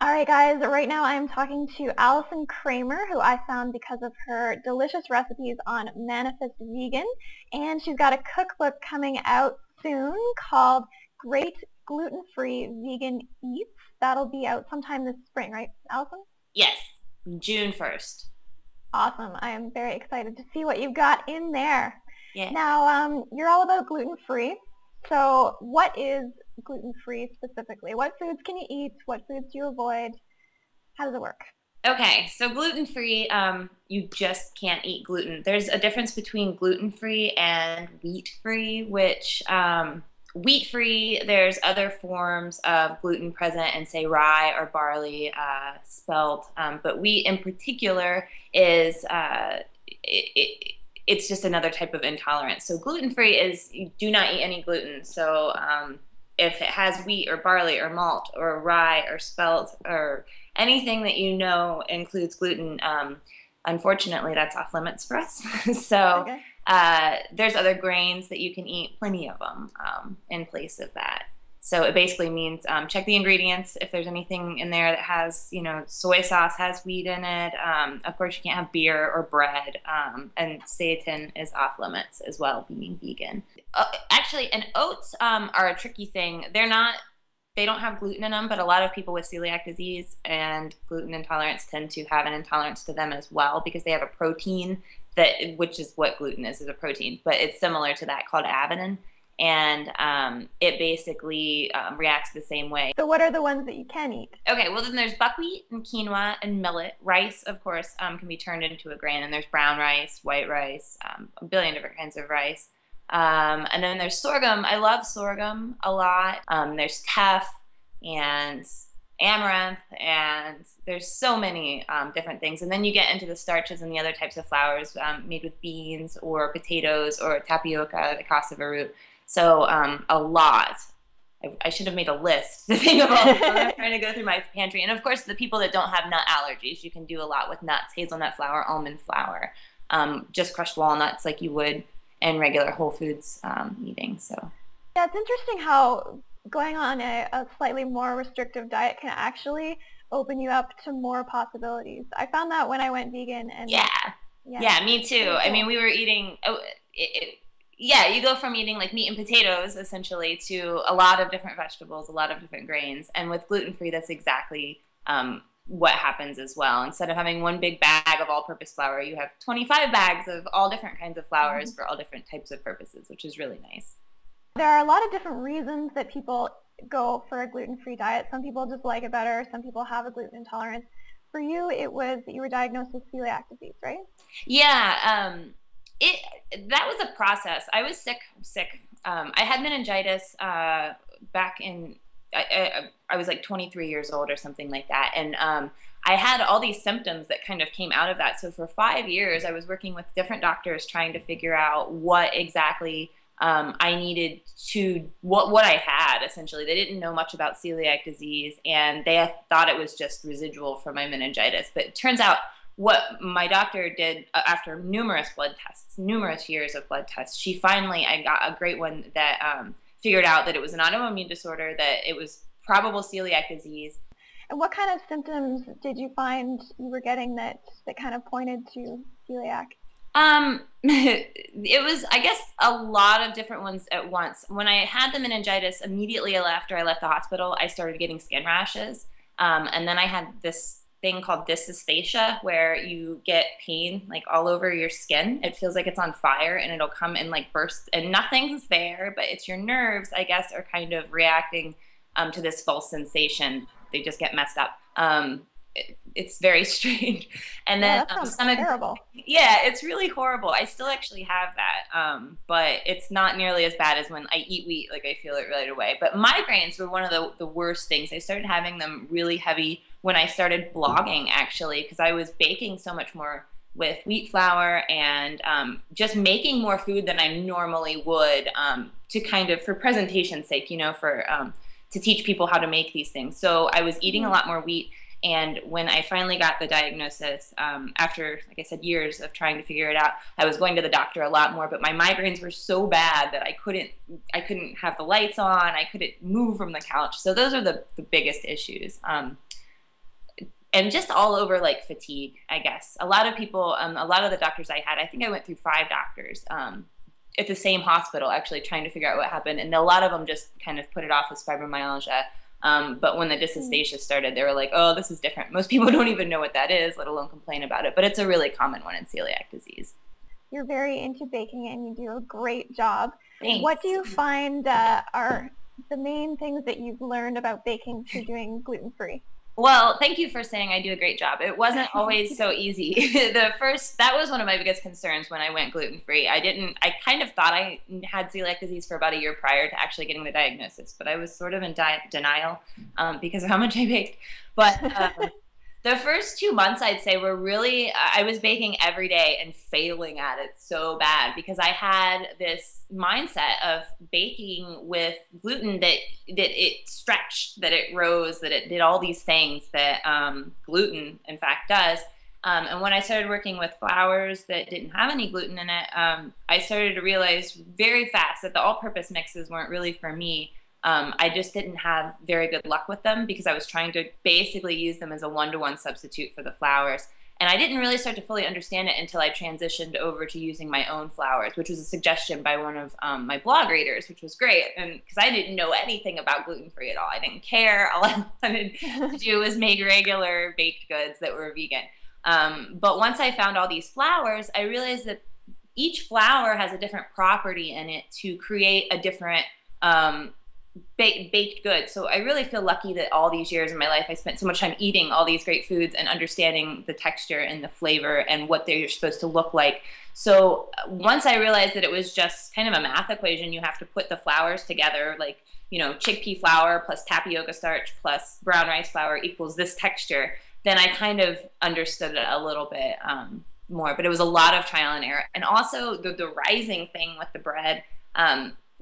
All right, guys, right now I'm talking to Allyson Kramer, who I found because of her delicious recipes on Manifest Vegan. And she's got a cookbook coming out soon called Great Gluten-Free Vegan Eats. That'll be out sometime this spring, right, Allyson? Yes, June 1st. Awesome. I am very excited to see what you've got in there. Yeah. Now, you're all about gluten-free. So what is gluten-free specifically? What foods can you eat? What foods do you avoid? How does it work? Okay, so gluten-free, you just can't eat gluten. There's a difference between gluten-free and wheat-free, which wheat-free, there's other forms of gluten present in, say, rye or barley, spelt, but wheat in particular is it's just another type of intolerance. So gluten-free is you do not eat any gluten. So if it has wheat or barley or malt or rye or spelt or anything that you know includes gluten, unfortunately, that's off limits for us. So Okay. there's other grains that you can eat, plenty of them in place of that. So it basically means check the ingredients. If there's anything in there that has, soy sauce has wheat in it. Of course, you can't have beer or bread. And seitan is off limits as well, being vegan. Actually, and oats are a tricky thing. They don't have gluten in them, but a lot of people with celiac disease and gluten intolerance tend to have an intolerance to them as well because they have a protein which is what gluten is a protein, but it's similar to that called avidin, and it basically reacts the same way. So what are the ones that you can eat? Okay, well then there's buckwheat and quinoa and millet. Rice, of course, can be turned into a grain, and there's brown rice, white rice, a billion different kinds of rice. And then there's sorghum. I love sorghum a lot. There's teff and amaranth, and there's so many different things. And then you get into the starches and the other types of flours made with beans or potatoes or tapioca, the cassava root. So a lot. I should have made a list to think of all this. I'm trying to go through my pantry. And of course, the people that don't have nut allergies, you can do a lot with nuts, hazelnut flour, almond flour, just crushed walnuts like you would in regular Whole Foods eating. So yeah, it's interesting how going on a slightly more restrictive diet can actually open you up to more possibilities. I found that when I went vegan, and yeah, yeah, yeah, me too. pretty I mean, cool. we were eating. Yeah, you go from eating like meat and potatoes essentially to a lot of different vegetables, a lot of different grains, and with gluten free, that's exactly what happens as well. Instead of having one big bag of all-purpose flour, you have 25 bags of all different kinds of flours Mhm. for all different types of purposes, which is really nice. There are a lot of different reasons that people go for a gluten-free diet. Some people just like it better. Some people have a gluten intolerance. For you, it was that you were diagnosed with celiac disease, right? Yeah, it that was a process. I was sick. I had meningitis back in I was like 23 years old or something like that, and I had all these symptoms that kind of came out of that. So for 5 years, I was working with different doctors trying to figure out what exactly I needed to what I had. Essentially, they didn't know much about celiac disease, and they thought it was just residual from my meningitis. But it turns out what my doctor did after numerous blood tests, numerous years of blood tests, I got a great one that figured out that it was an autoimmune disorder, that it was probable celiac disease. And what kind of symptoms did you find you were getting that kind of pointed to celiac? It was, I guess, a lot of different ones at once. When I had the meningitis, immediately after I left the hospital, I started getting skin rashes. And then I had this thing called dysphagia where you get pain like all over your skin. It feels like it's on fire and it'll come in like bursts and nothing's there, but it's your nerves, I guess, are kind of reacting to this false sensation. They just get messed up. It's very strange. And Yeah, then that sounds stomach, terrible. yeah, it's really horrible. I still actually have that, but it's not nearly as bad as when I eat wheat. Like I feel it right away. But migraines were one of the worst things. I started having them really heavy when I started blogging, actually, because I was baking so much more with wheat flour and just making more food than I normally would to kind of for presentation's sake, for to teach people how to make these things. So I was eating a Mhm. lot more wheat. And when I finally got the diagnosis, after, like I said, years of trying to figure it out, I was going to the doctor a lot more. But my migraines were so bad that I couldn't have the lights on. I couldn't move from the couch. So those are the biggest issues. and just all over like fatigue, I guess. A lot of people, a lot of the doctors I had, I think I went through 5 doctors at the same hospital actually trying to figure out what happened. And a lot of them just kind of put it off as fibromyalgia. But when the dysphagia started, they were like, oh, this is different. Most people don't even know what that is, let alone complain about it. But it's a really common one in celiac disease. You're very into baking and you do a great job. Thanks. What do you find are the main things that you've learned about baking through doing gluten-free? Well, thank you for saying I do a great job. It wasn't always so easy. That was one of my biggest concerns when I went gluten-free. I kind of thought I had celiac disease for about a year prior to actually getting the diagnosis, but I was sort of in denial because of how much I baked. But the first 2 months, I'd say, were really, I was baking every day and failing at it so bad because I had this mindset of baking with gluten that it stretched, that it rose, that it did all these things that gluten, in fact, does. And when I started working with flours that didn't have any gluten in it, I started to realize very fast that the all-purpose mixes weren't really for me. I just didn't have very good luck with them because I was trying to basically use them as a one-to-one substitute for the flours. And I didn't really start to fully understand it until I transitioned over to using my own flours, which was a suggestion by one of my blog readers, which was great. And because I didn't know anything about gluten-free at all. I didn't care. All I wanted to do was make regular baked goods that were vegan. But once I found all these flours, I realized that each flour has a different property in it to create a different baked goods. So I really feel lucky that all these years in my life I spent so much time eating all these great foods and understanding the texture and the flavor and what they're supposed to look like. So once I realized that it was just kind of a math equation, you have to put the flours together, like, you know, chickpea flour plus tapioca starch plus brown rice flour equals this texture, then I kind of understood it a little bit more. But it was a lot of trial and error. And also the rising thing with the bread,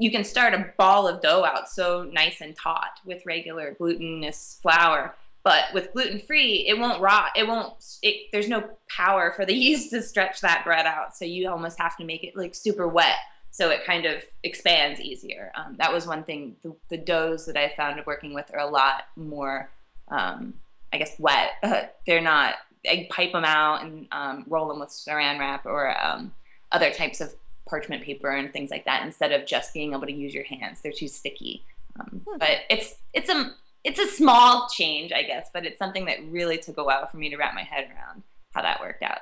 you can start a ball of dough out so nice and taut with regular glutinous flour, but with gluten-free, it won't rot. There's no power for the yeast to stretch that bread out. So you almost have to make it like super wet so it kind of expands easier. That was one thing. The doughs that I found working with are a lot more, I guess, wet. They're not, I pipe them out and roll them with saran wrap or other types of parchment paper and things like that instead of just being able to use your hands. They're too sticky. But it's a small change, I guess, but it's something that really took a while for me to wrap my head around how that worked out.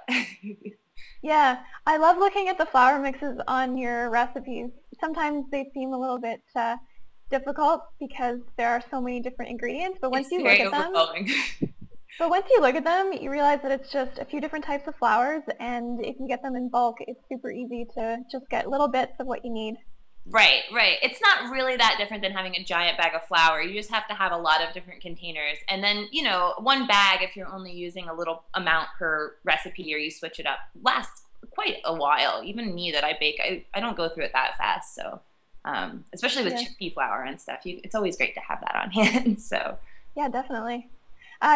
Yeah, I love looking at the flour mixes on your recipes. Sometimes they seem a little bit difficult because there are so many different ingredients, but once you look at them, you realize that it's just a few different types of flours, and if you get them in bulk, it's super easy to just get little bits of what you need. Right, right. It's not really that different than having a giant bag of flour. You just have to have a lot of different containers. And then, you know, one bag, if you're only using a little amount per recipe or you switch it up, lasts quite a while. Even me that I bake, I don't go through it that fast. So, especially with chickpea flour and stuff, it's always great to have that on hand. So, yeah, definitely.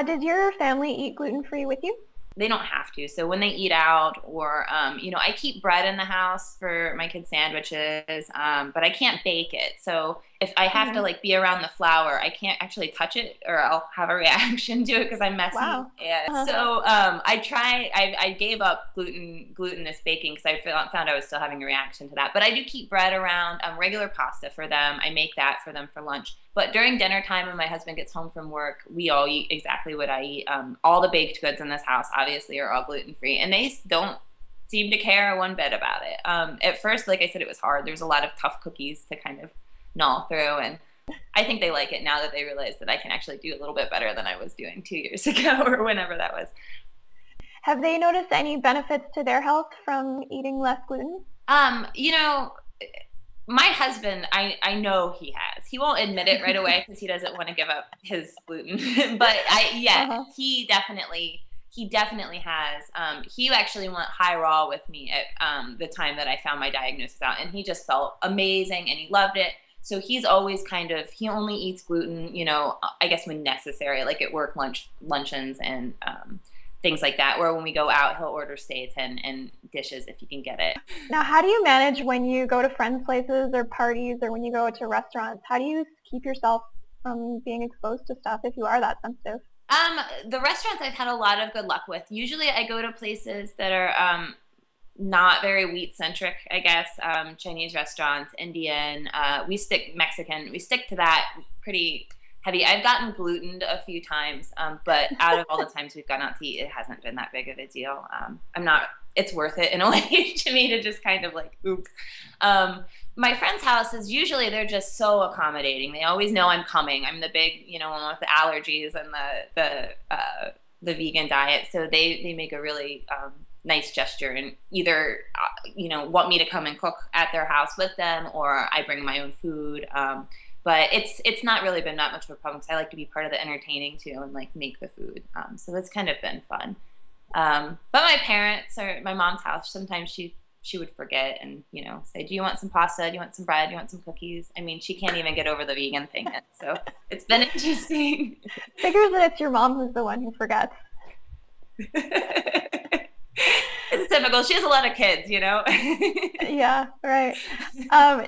Did your family eat gluten-free with you? They don't have to. So when they eat out or, you know, I keep bread in the house for my kids' sandwiches, but I can't bake it. So if I have to like be around the flour, I can't actually touch it or I'll have a reaction to it because I'm messy. Wow. Yeah. So I gave up glutinous baking because I found I was still having a reaction to that. But I do keep bread around, regular pasta for them. I make that for them for lunch. But during dinner time when my husband gets home from work, we all eat exactly what I eat. All the baked goods in this house obviously are all gluten-free, and they don't seem to care one bit about it. At first, like I said, it was hard. There's a lot of tough cookies to kind of gnaw through, and I think they like it now that they realize that I can actually do a little bit better than I was doing 2 years ago or whenever that was. Have they noticed any benefits to their health from eating less gluten? You know, my husband, I know he has. He won't admit it right away because he doesn't want to give up his gluten. But he definitely has. He actually went high raw with me at the time that I found my diagnosis out, and he just felt amazing and he loved it. So he's always he only eats gluten, you know, I guess when necessary, like at work luncheons and things like that, or when we go out, he'll order steaks and dishes if he can get it. Now, how do you manage when you go to friends' places or parties or when you go to restaurants? How do you keep yourself from being exposed to stuff if you are that sensitive? The restaurants I've had a lot of good luck with. Usually I go to places that are not very wheat centric, I guess. Chinese restaurants, Indian, we stick Mexican, we stick to that pretty heavy. I've gotten glutened a few times, but out of all the times we've gone out to eat, it hasn't been that big of a deal. I'm not, it's worth it in a way to me to just kind of like, oops. My friend's houses, usually they're just so accommodating. They always know I'm coming. I'm the big, one with the allergies and the vegan diet. So they make a really nice gesture and either want me to come and cook at their house with them, or I bring my own food. But it's not really been that much of a problem because I like to be part of the entertaining too and like make the food. So that's kind of been fun. But my parents or my mom's house, sometimes she would forget and say, do you want some pasta, do you want some bread, do you want some cookies? I mean, she can't even get over the vegan thing yet, so it's been interesting. Figures that it's your mom who's the one who forgets. It's typical. She has a lot of kids, Yeah, right.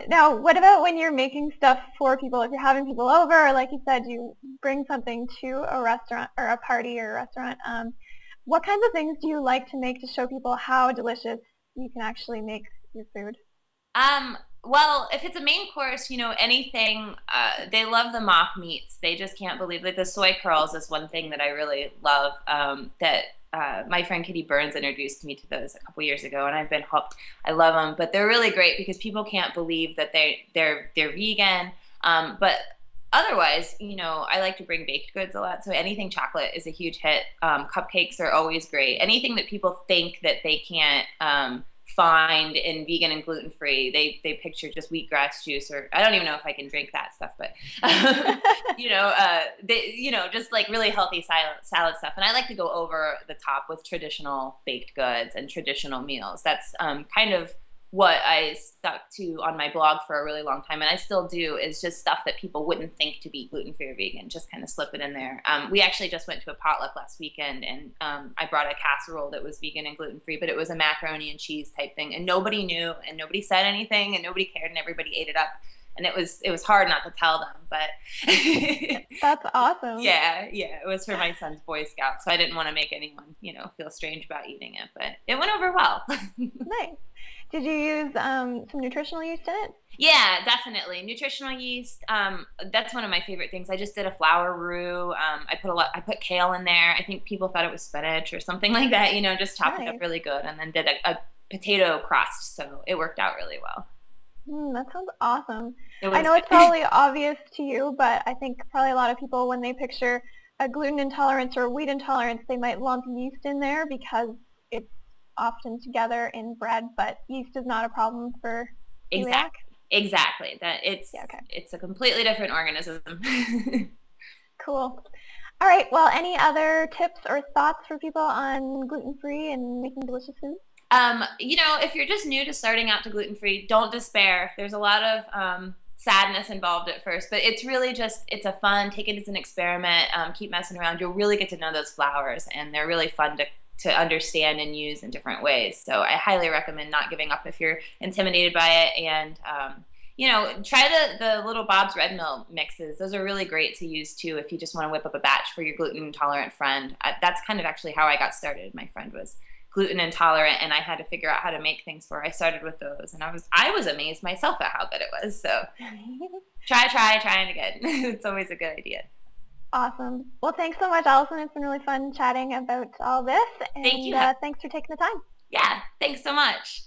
Now, what about when you're making stuff for people? If you're having people over, or like you said, you bring something to a restaurant or a party or a restaurant, what kinds of things do you like to make to show people how delicious you can actually make your food? Well, if it's a main course, anything, they love the mock meats. They just can't believe, like the soy curls is one thing that I really love, that my friend Kitty Burns introduced me to those a couple years ago, and I've been hooked. I love them, but they're really great because people can't believe that they're vegan. But otherwise, I like to bring baked goods a lot. So anything chocolate is a huge hit. Cupcakes are always great. Anything that people think that they can't find in vegan and gluten-free, they picture just wheatgrass juice, or I don't even know if I can drink that stuff, but just like really healthy salad stuff. And I like to go over the top with traditional baked goods and traditional meals. That's kind of what I stuck to on my blog for a really long time, and I still do, is just stuff that people wouldn't think to be gluten-free or vegan, just kind of slip it in there. We actually just went to a potluck last weekend, and I brought a casserole that was vegan and gluten-free, but it was a macaroni and cheese type thing, and nobody knew, and nobody said anything, and nobody cared, and everybody ate it up. And it was hard not to tell them, but That's awesome. Yeah, it was for my son's Boy Scout, so I didn't want to make anyone, feel strange about eating it, but it went over well. Nice. Did you use some nutritional yeast in it? Yeah, definitely. Nutritional yeast. That's one of my favorite things. I just did a flour roux. I put kale in there. I think people thought it was spinach or something like that. Just chopped it up really good, and then did a potato crust. So it worked out really well. That sounds awesome. I know it's probably obvious to you, but I think probably a lot of people, when they picture a gluten intolerance or a wheat intolerance, they might lump yeast in there because it's often together in bread, but yeast is not a problem for celiac. Exactly. That it's a completely different organism. Cool. All right. Well, any other tips or thoughts for people on gluten-free and making delicious food? If you're just new to starting out to gluten-free, don't despair. There's a lot of sadness involved at first, but it's really just, it's a fun, take it as an experiment, keep messing around. You'll really get to know those flours, and they're really fun to understand and use in different ways. So I highly recommend not giving up if you're intimidated by it. And, try the little Bob's Red Mill mixes. Those are really great to use too if you just want to whip up a batch for your gluten intolerant friend. That's kind of actually how I got started. My friend was gluten intolerant, and I had to figure out how to make things for her. I started with those, and I was amazed myself at how good it was. So try it again. It's always a good idea. Awesome. Well, thanks so much, Allyson. It's been really fun chatting about all this. And Thank you. Thanks for taking the time. Yeah, thanks so much.